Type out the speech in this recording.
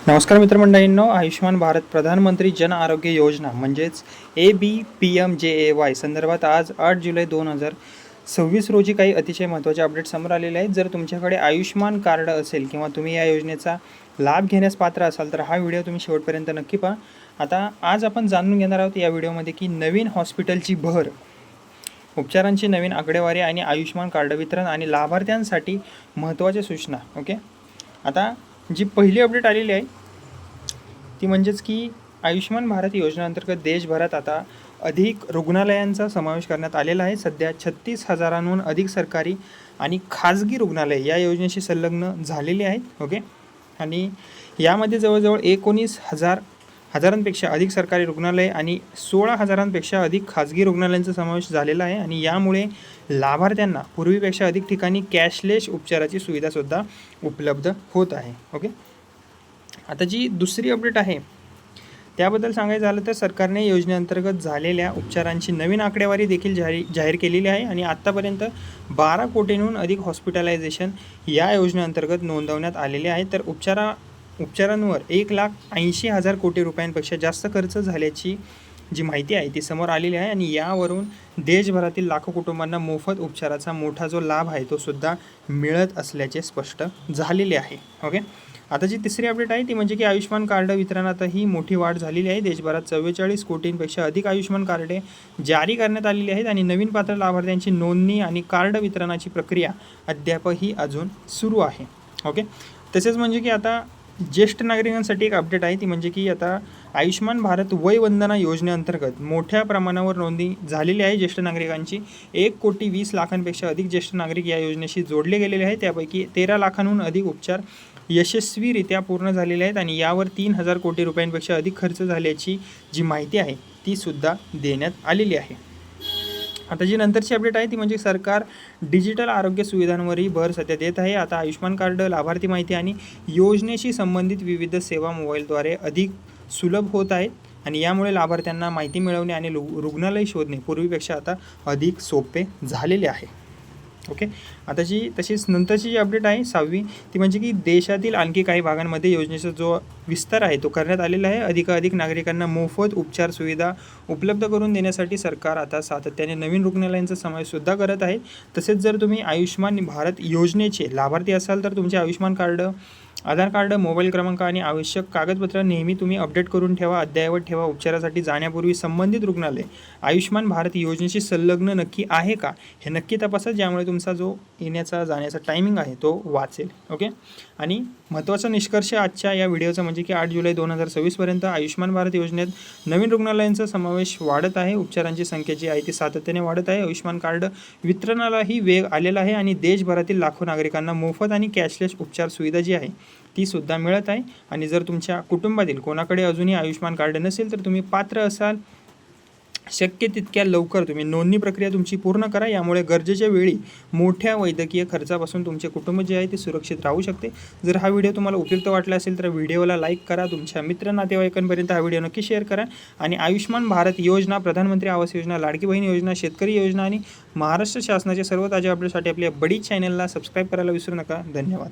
नमस्कार मित्रमंडळींनो, आयुष्यमान भारत प्रधानमंत्री जन आरोग्य योजना म्हणजेच ABPMJAY संदर्भात आज 8 जुलै 2026 रोजी काही अतिशय महत्त्वाचे अपडेट समोर आलेले आहेत. जर तुमच्याकडे आयुष्यमान कार्ड असेल किंवा तुम्ही या योजनेचा लाभ घेण्यास पात्र असाल तर हा व्हिडिओ तुम्ही शेवटपर्यंत नक्की पहा. आता आज आपण जाणून घेणार आहोत या व्हिडिओमध्ये की नवीन हॉस्पिटलची भर, उपचारांची नवीन आकडेवारी आणि आयुष्यमान कार्ड वितरण आणि लाभार्थ्यांसाठी महत्त्वाच्या सूचना. ओके, आता जी पहिली अपडेट आलेली आहे ती म्हणजेच की आयुष्यमान भारत योजनेअंतर्गत देशभरात आता अधिक रुग्णालयांचा समावेश करण्यात आलेला आहे. सध्या 36,000हून अधिक सरकारी आणि खाजगी रुग्णालय या योजनेशी संलग्न झालेली आहेत. ओके, आणि यामध्ये जवळजवळ 19,000पेक्षा अधिक सरकारी रुग्णालय आणि 16,000पेक्षा अधिक खाजगी रुग्णालयांचा समावेश झालेला आहे. आणि यामुळे लाभार्थ्यांना पूर्वीपेक्षा अधिक ठिकाणी कॅशलेस उपचाराची सुविधासुद्धा उपलब्ध होत आहे. ओके, आता जी दुसरी अपडेट आहे त्याबद्दल सांगायचं झालं तर सरकारने योजनेअंतर्गत झालेल्या उपचारांची नवीन आकडेवारी देखील जाहीर केलेली आहे. आणि आत्तापर्यंत 12 कोटींहून अधिक हॉस्पिटलायझेशन या योजनेअंतर्गत नोंदवण्यात आलेले आहे. तर उपचारांवर 1,80,000 कोटी रुपयांपेक्षा जास्त खर्च झाल्याची जी माहिती आहे ती समोर आलेली आहे. आणि यावरून देशभरातील लाखो कुटुंबांना मोफत उपचाराचा मोठा जो लाभ आहे तो सुद्धा मिळत असल्याचे स्पष्ट झालेले आहे. ओके, आता जी तिसरी अपडेट आहे ती म्हणजे की आयुष्यमान कार्ड वितरणातही मोठी वाढ झालेली आहे. देशभरात 44 कोटींपेक्षा अधिक आयुष्यमान कार्डे जारी करण्यात आलेली आहेत. आणि नवीन पात्र लाभार्थ्यांची नोंदणी आणि कार्ड वितरणाची प्रक्रिया अद्यापही अजून सुरू आहे. ओके, तसेच म्हणजे की आता ज्येष्ठ नागरिकांसाठी एक अपडेट आहे ती म्हणजे की आता आयुष्यमान भारत वय वंदना योजनेअंतर्गत मोठ्या प्रमाणावर नोंदणी झालेली आहे. ज्येष्ठ नागरिकांची 1,20,00,000पेक्षा अधिक ज्येष्ठ नागरिक या योजनेशी जोडले गेलेले आहेत. त्यापैकी 13 लाखांहून अधिक उपचार यशस्वीरित्या पूर्ण झालेले आहेत. आणि यावर 3,000 कोटी रुपयांपेक्षा अधिक खर्च झाल्याची जी माहिती आहे ती सुद्धा देण्यात आलेली आहे. आता जी नंतरची अपडेट आहे ती म्हणजे सरकार डिजिटल आरोग्य सुविधांवरही भर सध्या देत आहे. आता आयुष्यमान कार्ड, लाभार्थी माहिती आणि योजनेशी संबंधित विविध सेवा मोबाईलद्वारे अधिक सुलभ होत आहेत. आणि यामुळे लाभार्थ्यांना माहिती मिळवणे आणि रुग्णालय शोधणे पूर्वीपेक्षा आता अधिक सोपे झालेले आहे. ओके, आता तशीच नंतरची जी अपडेट आहे 6वी ती म्हणजे की देशातील आणखी काही भागांमध्ये योजनेचा जो विस्तार आहे तो करण्यात आलेला आहे. अधिकाधिक नागरिकांना मोफत उपचार सुविधा उपलब्ध करून देण्यासाठी सरकार आता सातत्याने नवीन रुग्णालयांचा समावेशसुद्धा करत आहे. तसेच जर तुम्ही आयुष्यमान भारत योजनेचे लाभार्थी असाल तर तुमचे आयुष्यमान कार्ड, आधार कार्ड, मोबाईल क्रमांक आणि आवश्यक कागदपत्र नेहमी तुम्ही अपडेट करून ठेवा, अद्ययावत ठेवा. उपचारासाठी जाण्यापूर्वी संबंधित रुग्णालय आयुष्यमान भारत योजनेशी संलग्न नक्की आहे का हे नक्की तपासा, ज्यामुळे तुमचा जो येण्याचा जाण्याचा टायमिंग आहे तो वाचेल. ओके, आणि महत्त्वाचा निष्कर्ष आजच्या या व्हिडिओचा म्हणजे की 8 जुलै 2026पर्यंत आयुष्यमान भारत योजनेत नवीन रुग्णालयांचा समावेश वाढत आहे. उपचारांची संख्या जी आहे ती सातत्याने वाढत आहे. आयुष्यमान कार्ड वितरणालाही वेग आलेला आहे. आणि देशभरातील लाखो नागरिकांना मोफत आणि कॅशलेस उपचार सुविधा जी आहे ती सुद्धा मिळत आहे. आणि जर तुमच्या कुटुंबातील कोणाकडे अजूनही आयुष्यमान कार्ड नसेल तर तुम्ही पात्र असाल, शक्य तितक्या लवकर तुम्ही नोंदणी प्रक्रिया तुमची पूर्ण करा. यामुळे गरजेच्या वेळी मोठ्या वैद्यकीय खर्चापासून तुमचे कुटुंब जे आहे ते सुरक्षित राहू शकते. जर हा व्हिडिओ तुम्हाला उपयुक्त वाटला असेल तर व्हिडिओला लाईक करा, तुमच्या मित्र नातेवाईकांपर्यंत हा व्हिडिओ नक्की शेअर करा. आणि आयुष्यमान भारत योजना, प्रधानमंत्री आवास योजना, लाडकी बहीण योजना, शेतकरी योजना आणि महाराष्ट्र शासनाचे सर्व ताजे अपडेटसाठी आपल्या बडी चॅनलला सबस्क्राईब करायला विसरू नका. धन्यवाद.